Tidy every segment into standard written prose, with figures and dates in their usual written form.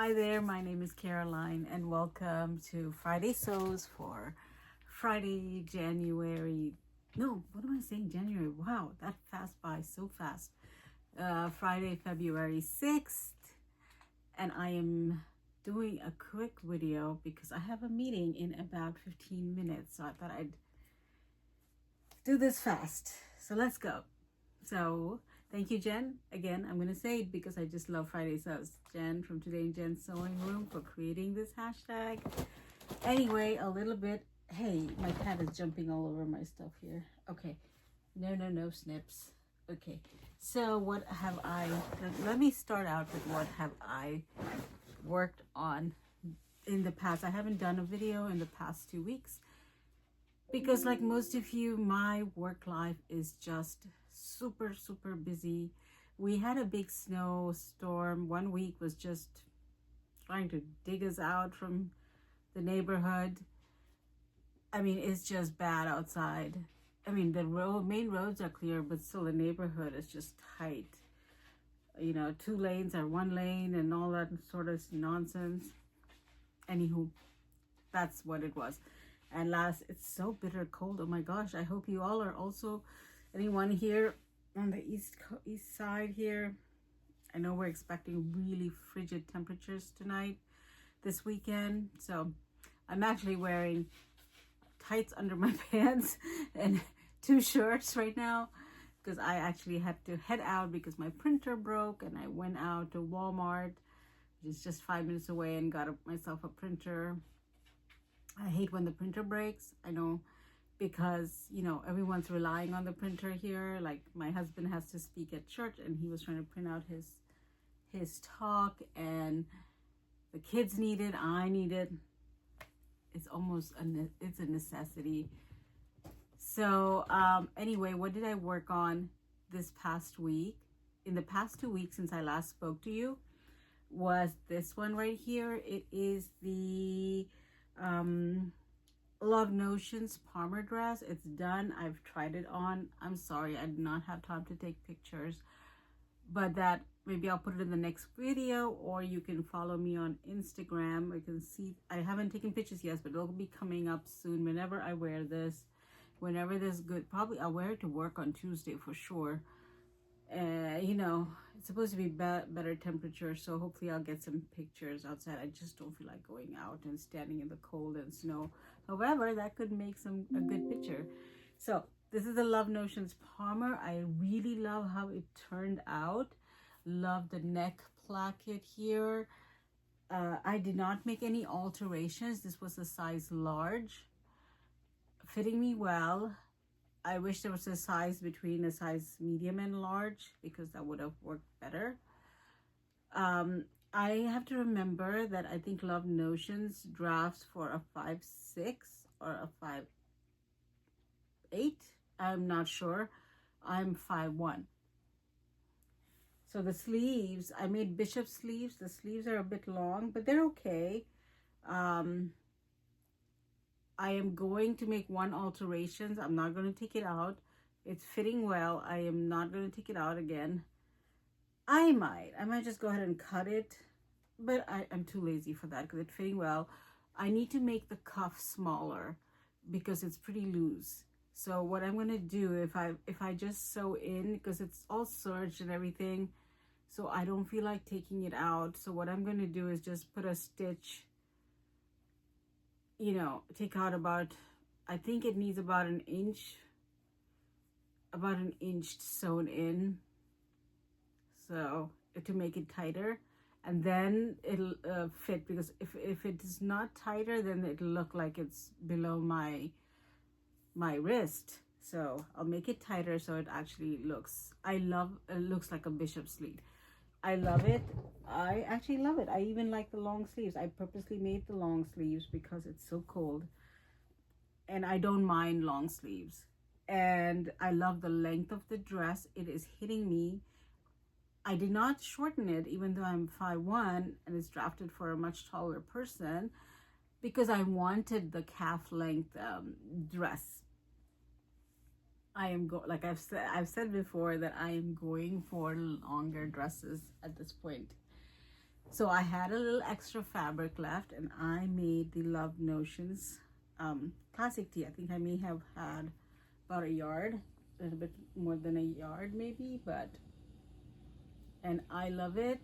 Hi there, my name is Caroline and welcome to Friday Sews for Friday, January. No, what am I saying? January. Wow, that passed by so fast. Friday, February 6th, and I am doing a quick video because I have a meeting in about 15 minutes, so I thought I'd do this fast. So let's go. So thank you, Jen. Again, I'm going to say it because I just love Friday Sews. Jen from Today in Jen's Sewing Room for creating this hashtag. Anyway, a little bit. Hey, my cat is jumping all over my stuff here. Okay. No snips. Okay. So what have let me start out with what have I worked on in the past. I haven't done a video in the past 2 weeks because like most of you, my work life is just super busy. We had a big snowstorm. 1 week was just trying to dig us out from the neighborhood. I mean, it's just bad outside. I mean, the main roads are clear, but still the neighborhood is just tight. You know, 2 lanes are 1 lane and all that sort of nonsense. Anywho, that's what it was. And it's so bitter cold. Oh my gosh, I hope you all are also, anyone here on the east side here. I know we're expecting really frigid temperatures tonight, this weekend. So I'm actually wearing tights under my pants and 2 shirts right now because I actually had to head out because my printer broke, and I went out to Walmart, which is just 5 minutes away, and got myself a printer. I hate when the printer breaks. I know, because you know everyone's relying on the printer here. Like my husband has to speak at church, and he was trying to print out his talk, and the kids need it. I need it. It's almost it's a necessity. So anyway, what did I work on this past week? In the past 2 weeks since I last spoke to you, was this one right here. It is the Love Notions Palmer dress. It's done. I've tried it on. I'm sorry, I did not have time to take pictures, but that maybe I'll put it in the next video, or you can follow me on Instagram. You can see I haven't taken pictures yet, but it'll be coming up soon whenever I wear this. Whenever this good, probably I'll wear it to work on Tuesday for sure. You know, it's supposed to be better temperature, so hopefully I'll get some pictures outside. I just don't feel like going out and standing in the cold and snow. However, that could make a good picture. So this is the Love Notions Palmer. I really love how it turned out. Love the neck placket here. I did not make any alterations. This was a size large, fitting me well. I wish there was a size between a size medium and large, because that would have worked better. I have to remember that I think Love Notions drafts for a 5'6" or a 5'8". I'm not sure. I'm 5'1". So the sleeves, I made bishop sleeves. The sleeves are a bit long, but they're okay. I am going to make one alteration. I'm not going to take it out. It's fitting well. I am not going to take it out again. I might just go ahead and cut it, but I'm too lazy for that because it's fitting well. I need to make the cuff smaller because it's pretty loose. So what I'm going to do, if I just sew in, because it's all serged and everything, so I don't feel like taking it out. So what I'm going to do is just put a stitch, you know, take out about, I think it needs about an inch sewn in, so to make it tighter, and then it'll fit, because if it is not tighter, then it'll look like it's below my wrist. So I'll make it tighter so it actually looks, it looks like a bishop sleeve. I love it. I actually love it. I even like the long sleeves. I purposely made the long sleeves because it's so cold, and I don't mind long sleeves. And I love the length of the dress. It is hitting me. I did not shorten it, even though I'm 5'1" and it's drafted for a much taller person, because I wanted the calf length dress. Like I've said before, that I am going for longer dresses at this point. So I had a little extra fabric left, and I made the Love Notions classic tee. I think I may have had about a yard, a little bit more than a yard maybe, and I love it.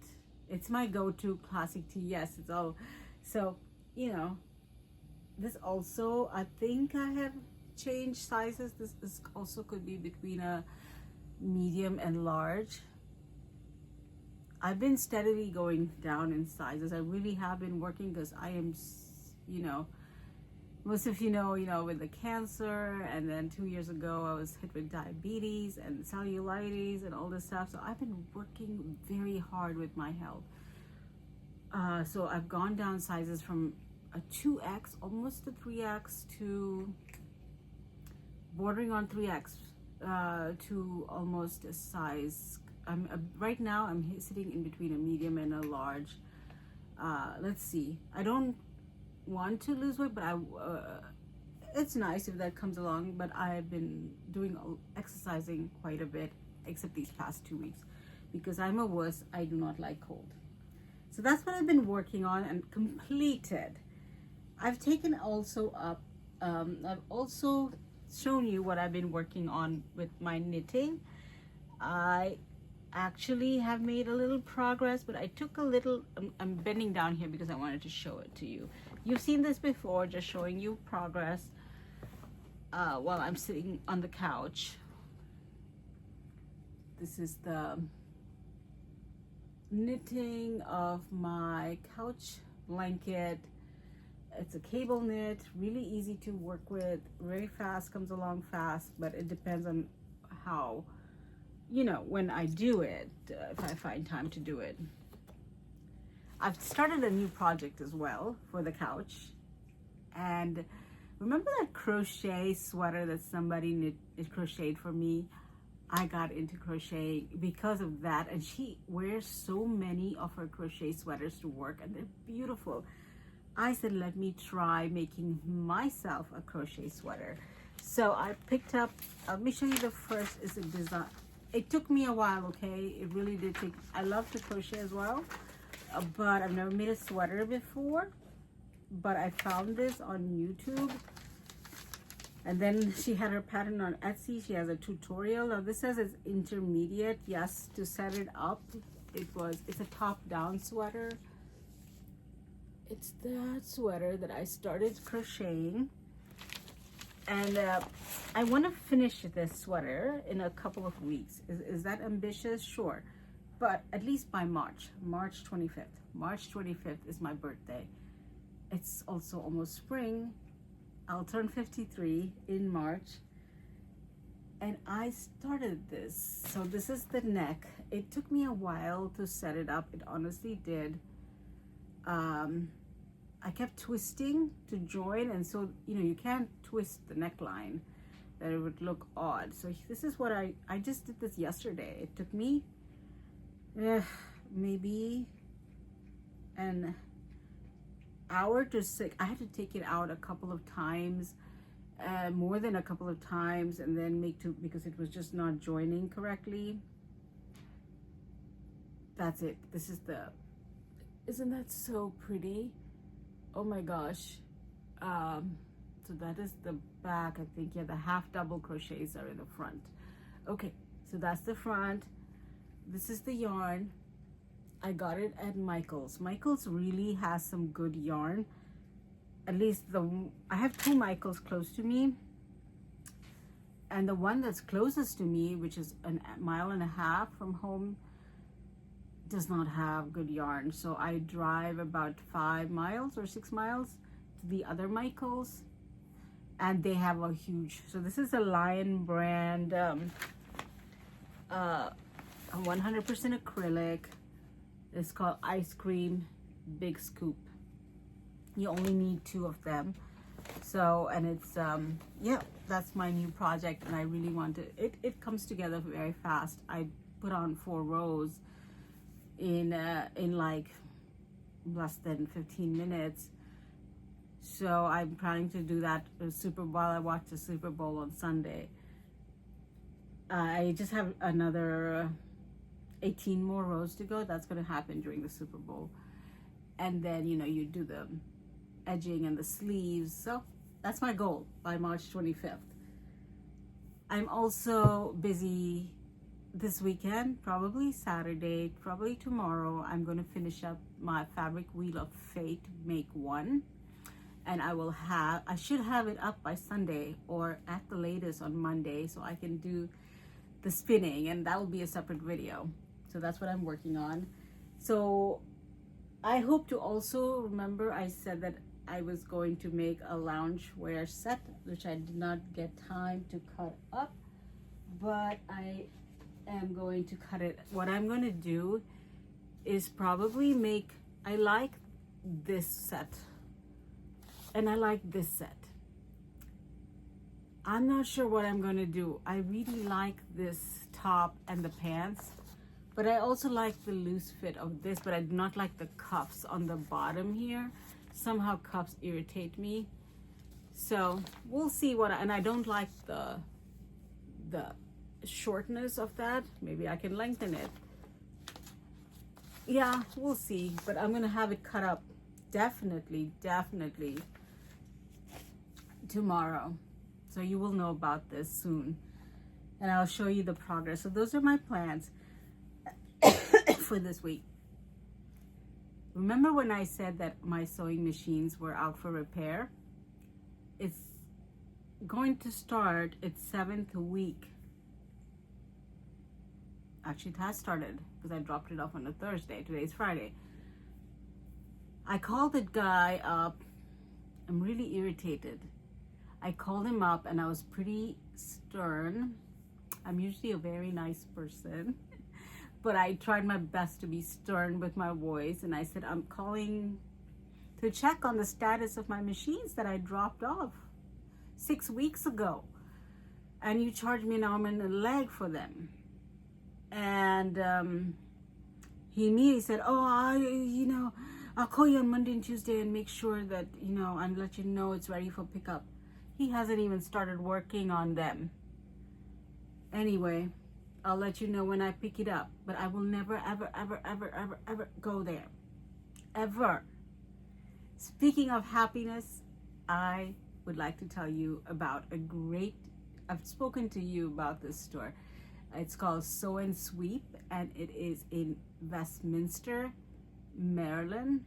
It's my go-to classic tee. Yes, it's all. So, you know, this also, I think I have changed sizes. This also could be between a medium and large. I've been steadily going down in sizes. I really have been working because I am, you know, most of you know, with the cancer, and then 2 years ago I was hit with diabetes and cellulitis and all this stuff. So I've been working very hard with my health. So I've gone down sizes from a 2X, almost a 3X, to bordering on 3X, to almost a size. Right now I'm sitting in between a medium and a large. Let's see. I don't want to lose weight, but it's nice if that comes along. But I've been doing exercising quite a bit, except these past 2 weeks, because I'm a wuss. I do not like cold. So that's what I've been working on and completed. I've taken also up. I've also shown you what I've been working on with my knitting. I actually have made a little progress, but I took a little, I'm bending down here because I wanted to show it to you. You've seen this before, just showing you progress while I'm sitting on the couch. This is the knitting of my couch blanket. It's a cable knit, really easy to work with, very fast, comes along fast, but it depends on how, you know, when I do it, if I find time to do it. I've started a new project as well for the couch. And remember that crochet sweater that somebody crocheted for me? I got into crochet because of that, and she wears so many of her crochet sweaters to work, and they're beautiful. I said, let me try making myself a crochet sweater. So I picked up, let me show you the first is a design. It took me a while, okay? It really did take, I love to crochet as well, but I've never made a sweater before. But I found this on YouTube. And then she had her pattern on Etsy. She has a tutorial. Now this says it's intermediate. Yes, to set it up, it's a top-down sweater. It's that sweater that I started crocheting. And I want to finish this sweater in a couple of weeks. Is that ambitious? Sure. But at least by March 25th. March 25th is my birthday. It's also almost spring. I'll turn 53 in March. And I started this. So this is the neck. It took me a while to set it up. It honestly did. I kept twisting to join, and so, you know, you can't twist the neckline, that it would look odd. So this is what I just did this yesterday. It took me maybe an hour to 6. I had to take it out a couple of times, more than a couple of times, and then because it was just not joining correctly. That's it. This is isn't that so pretty? Oh my gosh. So that is the back, I think. Yeah, the half double crochets are in the front. Okay, so that's the front. This is the yarn. I got it at Michael's. Michael's really has some good yarn. At least I have 2 Michael's close to me. And the one that's closest to me, which is a mile and a half from home, does not have good yarn. So I drive about 5 miles or 6 miles to the other Michael's, and they have a huge, so this is a Lion brand, 100% acrylic. It's called Ice Cream Big Scoop. You only need 2 of them. So, and it's, yeah, that's my new project, and I really want to, it comes together very fast. I put on 4 rows in like less than 15 minutes. So I'm planning to do that while I watch the Super Bowl on Sunday. I just have another 18 more rows to go. That's going to happen during the Super Bowl. and then you do the edging and the sleeves. So that's my goal by March 25th. I'm also busy this weekend, probably Saturday, probably tomorrow. I'm going to finish up my fabric wheel of fate make 1, and I should have it up by Sunday or at the latest on Monday, so I can do the spinning, and that will be a separate video. So that's what I'm working on. So I hope to also remember, I said that I was going to make a loungewear set, which I did not get time to cut up, but I am going to cut it. What I'm going to do is probably I like this set and I like this set. I'm not sure what I'm going to do. I really like this top and the pants, but I also like the loose fit of this, but I do not like the cuffs on the bottom here. Somehow cuffs irritate me. So we'll see and I don't like the shortness of that. Maybe I can lengthen it. Yeah, we'll see. But I'm gonna have it cut up definitely tomorrow. So you will know about this soon. And I'll show you the progress. So those are my plans for this week. Remember when I said that my sewing machines were out for repair? It's going to start its 7th week. Actually, it has started because I dropped it off on a Thursday. Today's Friday. I called the guy up. I'm really irritated. I called him up and I was pretty stern. I'm usually a very nice person. But I tried my best to be stern with my voice, and I said, I'm calling to check on the status of my machines that I dropped off 6 weeks ago. And you charged me an arm and a leg for them. And he immediately said, oh, I'll call you on Monday and Tuesday and make sure that, and let you know it's ready for pickup. He hasn't even started working on them. Anyway, I'll let you know when I pick it up, but I will never, ever, ever, ever, ever, ever go there. Ever. Speaking of happiness, I would like to tell you about I've spoken to you about this store. It's called Sew and Sweep, and it is in Westminster, Maryland.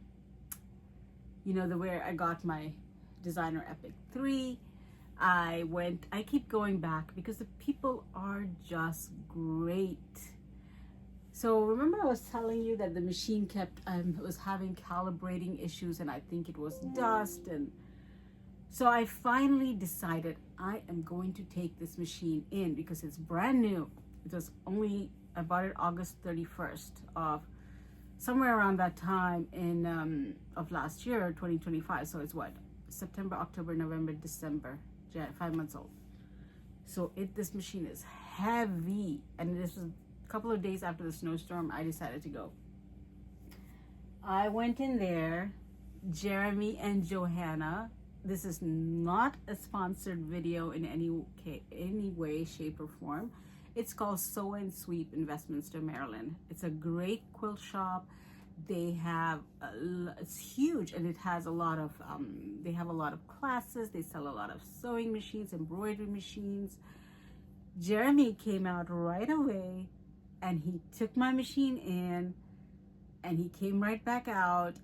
Where I got my designer Epic 3. I keep going back because the people are just great. So remember I was telling you that the machine was having calibrating issues, and I think it was dust. And so I finally decided I am going to take this machine in because it's brand new. I bought it August 31st of somewhere around that time of last year, 2025. So it's September, October, November, December. 5 months old. So this machine is heavy, and this was a couple of days after the snowstorm. I decided to go. I went in there. Jeremy and Johanna. This is not a sponsored video in any way, shape, or form. It's called Sew and Sweep in Westminster, Maryland. It's a great quilt shop. It's huge, and it has they have a lot of classes. They sell a lot of sewing machines, embroidery machines. Jeremy came out right away, and he took my machine in, and he came right back out.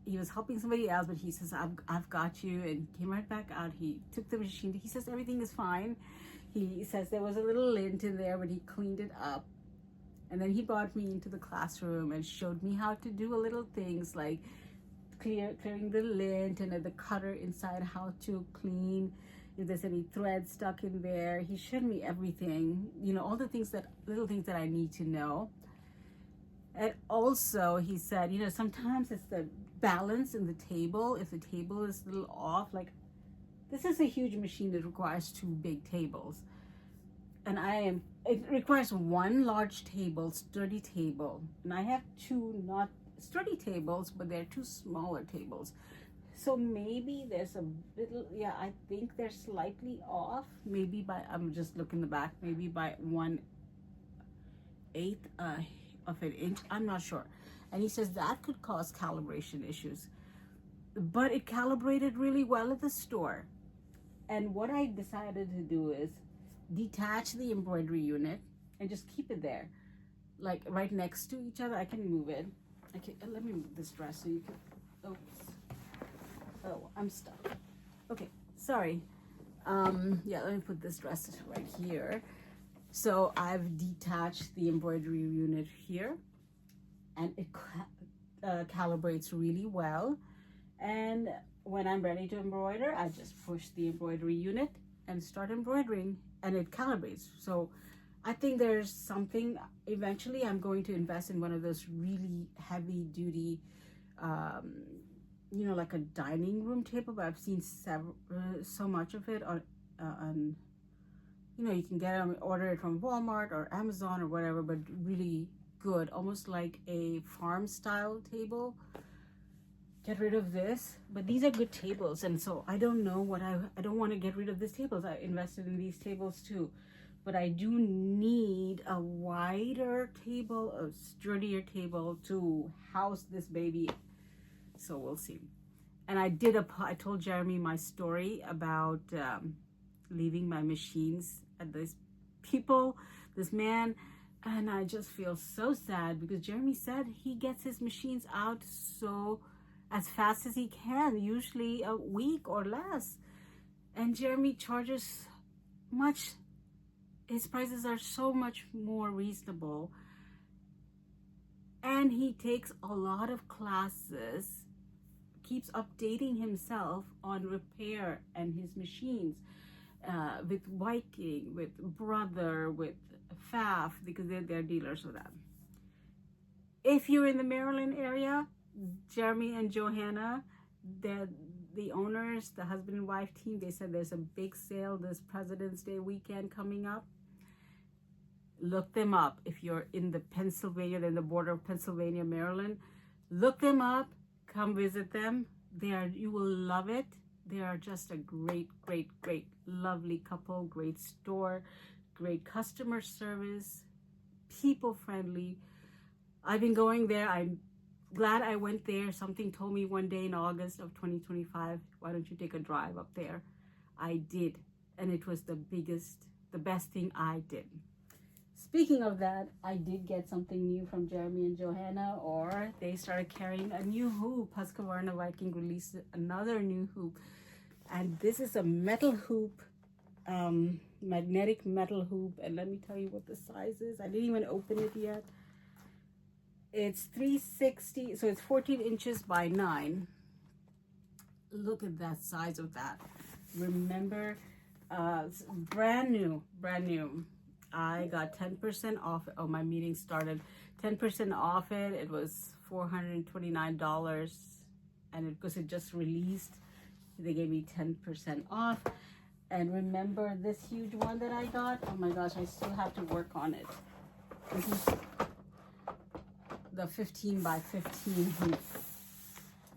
He was helping somebody else, but he says, I've got you, and came right back out. He took the machine. He says everything is fine. He says there was a little lint in there, but he cleaned it up. And then he brought me into the classroom and showed me how to do little things like clearing the lint, and the cutter inside, how to clean if there's any thread stuck in there. He showed me everything, all the little things that I need to know. And also he said, sometimes it's the balance in the table. If the table is a little off, like this is a huge machine that requires 2 big tables. And it requires 1 large table, sturdy table. And I have 2 not sturdy tables, but they're 2 smaller tables. So maybe there's a little, I think they're slightly off. Maybe I'm just looking the back, maybe by 1/8 of an inch. I'm not sure. And he says that could cause calibration issues. But it calibrated really well at the store. And what I decided to do is detach the embroidery unit and just keep it there, like right next to each other. I can move it. Okay, let me move this dress so you can. Oops. Oh, I'm stuck. Okay, sorry. Yeah, let me put this dress right here. So I've detached the embroidery unit here, and it calibrates really well. And when I'm ready to embroider, I just push the embroidery unit and start embroidering, and it calibrates. So I think there's something, eventually I'm going to invest in one of those really heavy duty, you know, like a dining room table, but I've seen so much of it on, you know, you can order it from Walmart or Amazon or whatever, but really good, almost like a farm style table. Get rid of this, but these are good tables, and so I don't know what I don't want to get rid of these tables. I invested in these tables too, but I do need a wider table, a sturdier table to house this baby. So we'll see. And I told Jeremy my story about leaving my machines at this man, and I just feel so sad because Jeremy said he gets his machines out as fast as he can, usually a week or less. And Jeremy charges much, his prices are so much more reasonable. And he takes a lot of classes, keeps updating himself on repair and his machines, with Viking, with Brother, with FAF, because they're dealers of them. If you're in the Maryland area, Jeremy and Johanna, the owners, the husband and wife team, they said there's a big sale this President's Day weekend coming up. Look them up. If you're in the Pennsylvania, they're in the border of Pennsylvania, Maryland, look them up, come visit them. You will love it. They are just a great, great, great, lovely couple, great store, great customer service, people friendly. I've been going there. I'm glad I went there. Something told me one day in August of 2025, why don't you take a drive up there? I did, and it was the best thing I did. Speaking of that, I did get something new from Jeremy and Johanna, or they started carrying a new hoop. Husqvarna Viking released another new hoop, and this is a metal hoop, magnetic metal hoop, and let me tell you what the size is. I didn't even open it yet. It's 360, so it's 14 inches by 9. Look at that size of that. Remember, it's brand new. I got 10% off. Oh, my meeting started. 10% off it. It was $429, and because it just released, they gave me 10% off. And remember this huge one that I got? Oh my gosh, I still have to work on it. This is the 15 by 15 hoop.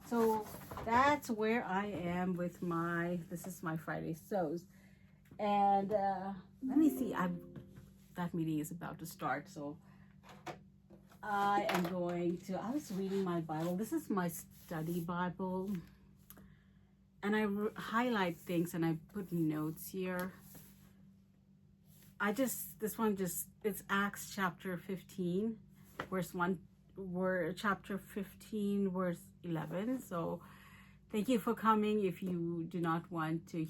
So that's where I am with this is my Friday sews. And let me see, that meeting is about to start, so I was reading my Bible. This is my study Bible, and I highlight things and I put notes here. It's Acts chapter 15, verse 1, chapter 15, verse 11. So thank you for coming if you do not want to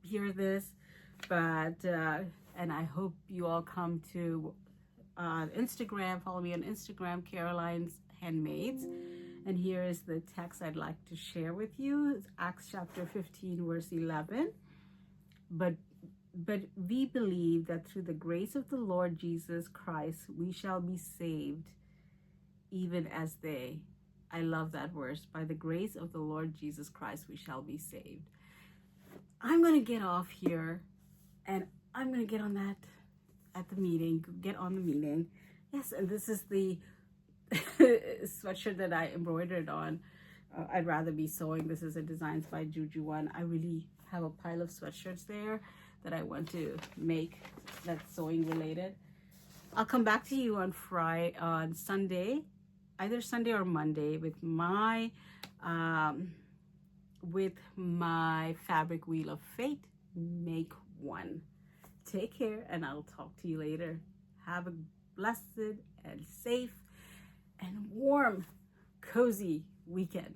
hear this, but and I hope you all come to Instagram. Follow me on Instagram, Caroline's Handmaids. And here is the text I'd like to share with you. It's Acts chapter 15, verse 11. But we believe that through the grace of the Lord Jesus Christ, we shall be saved, even as they. I love that verse. By the grace of the Lord Jesus Christ, we shall be saved. I'm going to get off here, and I'm going to get on that at the meeting. Get on the meeting. Yes, and this is the sweatshirt that I embroidered on. I'd rather be sewing. This is a Designs by Juju one. I really have a pile of sweatshirts there that I want to make that's sewing related. I'll come back to you on Sunday either Sunday or Monday um, with my fabric wheel of fate. Make one. Take care, and I'll talk to you later. Have a blessed and safe and warm, cozy weekend.